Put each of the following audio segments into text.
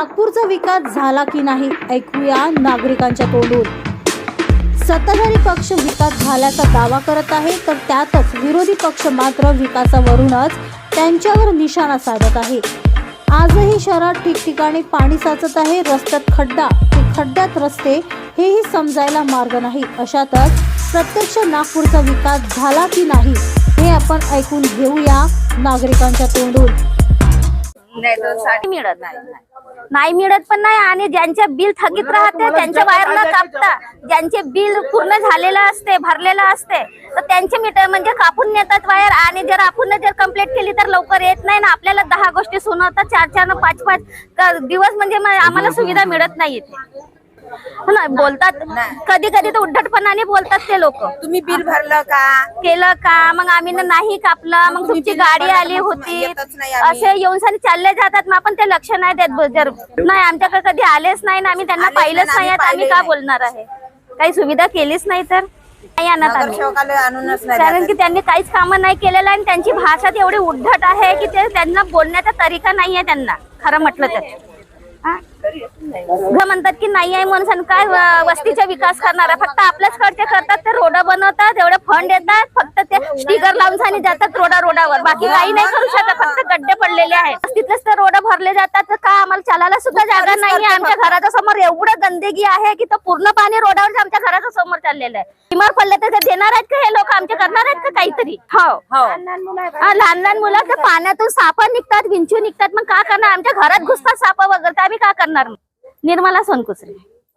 नागपूरचा विकास झाला की नाही ऐकूया नागरिकांच्या तोंडून। सत्ताधारी पक्ष विकास झाल्याचा दावा करत आहे, तर त्यातच विरोधी पक्ष मात्र विकासावरूनच त्यांच्यावर निशाणा साधत आहे। आजही शहरात ठिकठिकाणी पाणी साचत आहे, रस्त्यात खड्डा की खड्ड्यात रस्ते हेही समजायला मार्ग नाही। अशातच प्रत्यक्ष नागपूरचा विकास झाला की नाही हे आपण ऐकून घेऊया नागरिकांच्या तोंडून। नाही मिळत पण नाही, आणि ज्यांचे बिल थकीत राहते त्यांचे वायर न कापता ज्यांचे बिल पूर्ण झालेलं असते भरलेलं असते तर त्यांचे मीटर म्हणजे कापून नेतात वायर। आणि जर आपण जर कंप्लीट केली तर लवकर येत नाही ना, आपल्याला 10 गोष्टी सुनावतात, 4 न 5 दिवस म्हणजे आम्हाला सुविधा मिळत नाही इथे ना। बोलतात कधी कधी तर उद्धटपणाने बोलतात ते लोक, तुम्ही बिल भरलं का केलं का, मग आम्ही नाही कापलं, मग तुमची गाडी आली होती असे येऊन चालले जातात। मग आपण ते लक्ष नाही देत, जर नाही आमच्याकडे कधी आलेच नाही ना, आम्ही त्यांना पाहिलंच नाही, आम्ही का बोलणार आहे? काही सुविधा केलीच नाही तर नाही आणत आम्ही, कारण की त्यांनी काहीच कामं नाही केलेलं आणि त्यांची भाषा एवढी उद्धट आहे की ते त्यांना बोलण्याचा तरीका नाही आहे त्यांना, खरं म्हटलं तर। म्हणतात की नाही आहे म्हणून काय वस्तीचा विकास करणार, फक्त आपल्याच कडचे करतात, ते रोड बनवतात, एवढे फंड येतात, फक्त ते स्टिकर लावून जातात रोडावर, बाकी काही नाही करू शकत, फक्त गड्डे पडलेले आहेत, तिथेच ते रोड भरले जातात। तर का आम्हाला चालायला सुद्धा जागा नाही आहे, आमच्या घराच्या समोर एवढं गंदगी आहे की तो पूर्ण पाणी रोडावर आमच्या घराच्या समोर चाललेलं आहे। बिमार पडले तर ते देणार आहेत का हे लोक, आमचे करणार आहेत का काहीतरी? हो, लहान मुलं ते पाण्यातून साप निघतात, विंचू निघतात, मग का करणार? आमच्या घरात घुसतात साप वगैरे, आम्ही का करणार? निर्मला सोनकुसरे।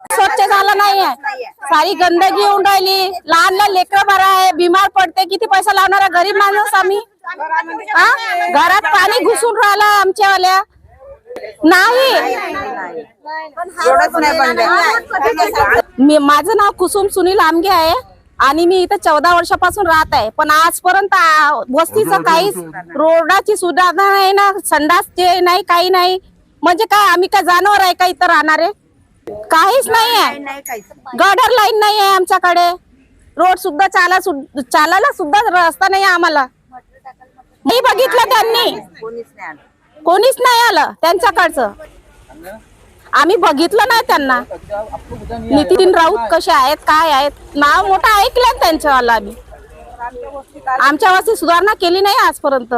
स्वच्छ झालं नाहीये, सारी गंदगी येऊन राहिली, लहान लेकरं बरं आहे, बिमार पडते, किती पैसा लावणारा गरीब माणूस आम्ही। घरात पाणी घुसून राहिलं आमच्यावाल्या नाही। माझं नाव कुसुम सुनील आमगे आहे आणि मी इथे 14 वर्षापासून राहत आहे, पण आजपर्यंत वस्तीचं काहीच रोडाची सुधारणा नाही ना, संडासचे नाही, काही नाही। म्हणजे काय आम्ही काय जानवर आहे का इथं राहणारे? काहीच नाही आहे, गटर लाईन नाही आहे आमच्याकडे, रोड सुद्धा चालायला सुद्धा रस्ता नाही आम्हाला। नाही बघितलं त्यांनी, कोणीच नाही आलं त्यांच्याकडचं, आम्ही बघितलं नाही त्यांना। नितीन राऊत कसे आहेत, काय आहेत, नाव मोठं ऐकलं त्यांच्यावालं, आम्ही आमच्या वस्ती सुधारणा केली नाही आजपर्यंत।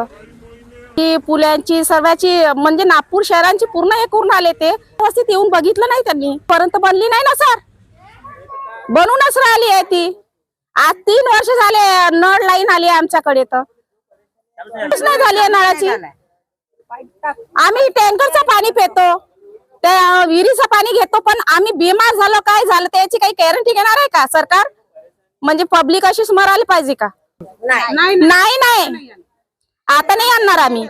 की पुलांची सर्वांची म्हणजे नागपूर शहरांची पूर्ण हे करून आले, ते व्यवस्थित येऊन बघितलं नाही त्यांनी, पर्यंत बनली नाही ना सर, बनूनच राहिली आहे ती। आज 3 वर्ष झाले नळ लाईन आली आहे आमच्याकडे, तर नाही झाली आहे नळाची। आम्ही टँकरचं पाणी पितो, त्या विहिरीचं पाणी घेतो, पण आम्ही बिमार झालो काय झालं त्याची काही गॅरंटी घेणार आहे का सरकार? म्हणजे पब्लिक अशीच मरायला पाहिजे का? नाही, आता नाही आणणार आम्ही।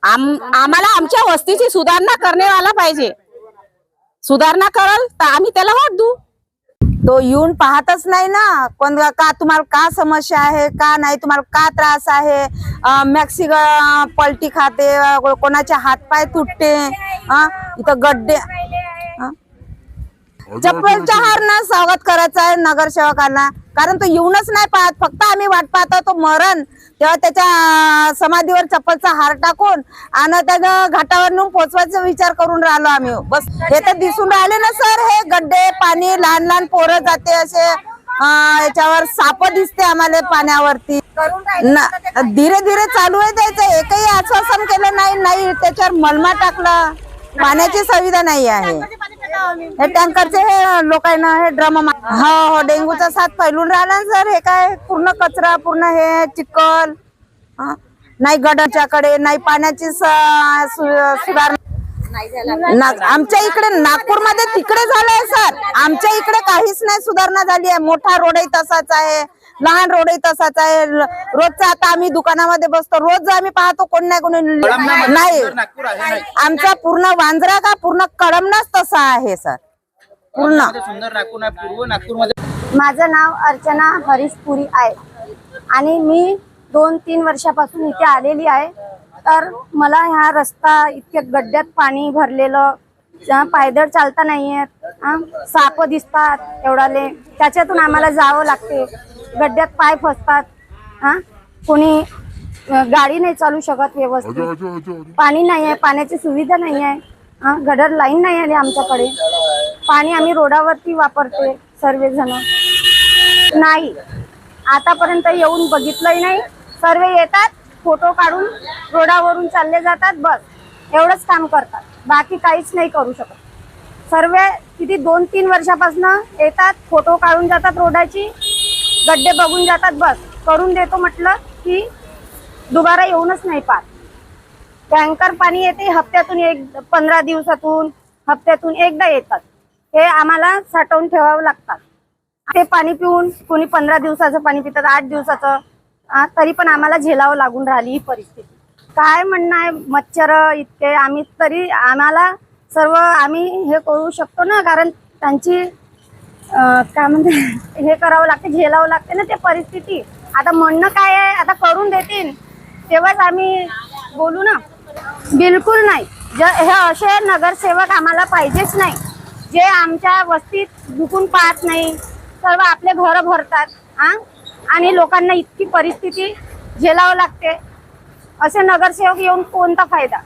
आम्हाला आमच्या वस्तीची सुधारणा करण्यावाला पाहिजे, सुधारणा करल तर आम्ही त्याला वोट देऊ। तो येऊन पाहतच नाही ना, कोण का तुम्हाला का समस्या आहे, का नाही तुम्हाला का त्रास आहे। मॅक्सी पलटी खाते, कोणाचे हातपाय तुटते, इथं गड्डे, चप्पलच्या हारनं स्वागत करायचं आहे नगरसेवकांना, कारण तो येऊनच नाही पाहत, फक्त आम्ही वाट पाहतो तो मरण तेव्हा त्याच्या समाधीवर चप्पलचा हार टाकून आणि त्याच्या घाटावर नेऊन पोचवायचा विचार करून राहिलो आम्ही। बस हे तर दिसून राहिले ना सर, हे गड्डे, पाणी, लहान पोरं जाते, असे याच्यावर साप दिसते आम्हाला पाण्यावरती। धीरे धीरे चालू आहे त्याचं, एकही आश्वासन केलं नाही, त्याच्यावर मलमा टाकलं, पाण्याची सुविधा नाही आहे। हे टँकरचे हे लोकांना हे ड्रम, हो डेंगूचा साथ फैलून राहिला सर। हे काय पूर्ण कचरा, पूर्ण हे चिखल, नाही गटाच्याकडे, नाही पाण्याची सुधारणा। आमच्या इकडे नागपूरमध्ये तिकडे झालंय सर, आमच्या इकडे काहीच नाही सुधारणा झाली आहे। मोठा रोडही तसाच आहे, लहान रोडही तसाच आहे। रोजचा आता आम्ही दुकानामध्ये बसतो, रोज आम्ही पाहतो कोण नाही। आमचा पूर्ण वांजरा का पूर्ण कळमनाच तसा आहे सर, पूर्ण। माझं नाव अर्चना हरीश पुरी आहे आणि मी 2-3 वर्षापासून इथे आलेली आहे। तर मला हा रस्ता इतके गड्ड्यात पाणी भरलेलं, पायदळ चालता नाही येत, साप दिसतात एवढाले, त्याच्यातून आम्हाला जावं लागते, गड्ड्यात पाय फसतात, कोणी गाडी नाही चालू शकत व्यवस्थित, पाणी नाही आहे, पाण्याची सुविधा नाही आहे। गटर लाईन नाही आली आमच्याकडे. पाणी आम्ही रोडावरती वापरते सर्वजण. नाही, आतापर्यंत येऊन बघितलंही नाही. सर्व येतात, फोटो काढून रोडावरून चालले जातात, बस एवढंच काम करतात. बाकी काहीच नाही करू शकत. सर्व किती 2-3 वर्षापासून येतात, फोटो काढून जातात, रोडाची गड्डे बघून जातात, बस करून देतो म्हटलं की दुबारा येऊनच नाही पाहत. टँकर पाणी येते हप्त्यातून 15 दिवसातून, हप्त्यातून एकदा येतात. हे आम्हाला साठवून ठेवावं लागतात. ते पाणी पिऊन कोणी 15 दिवसाचं पाणी पितात, 8 दिवसाचं, तरी पण आम्हाला झेलावं लागून राहिली ही परिस्थिती. काय म्हणणं आहे, मच्छर इतके, आम्ही तरी आम्हाला सर्व आम्ही हे करू शकतो ना, कारण त्यांची काय म्हणते हे करावं लागते, झेलावं लागते ना ते परिस्थिती. आता म्हणणं काय आहे, आता करून देतील तेव्हाच आम्ही बोलू ना. बिलकुल नाही. हे असे नगरसेवक आम्हाला पाहिजेच नाही, जे आमच्या वस्तीत झुकून पाहत नाही, सर्व आपले घर भरतात आणि लोकांना इतकी परिस्थिती झेलावं लागते. असे नगरसेवक येऊन कोणता फायदा.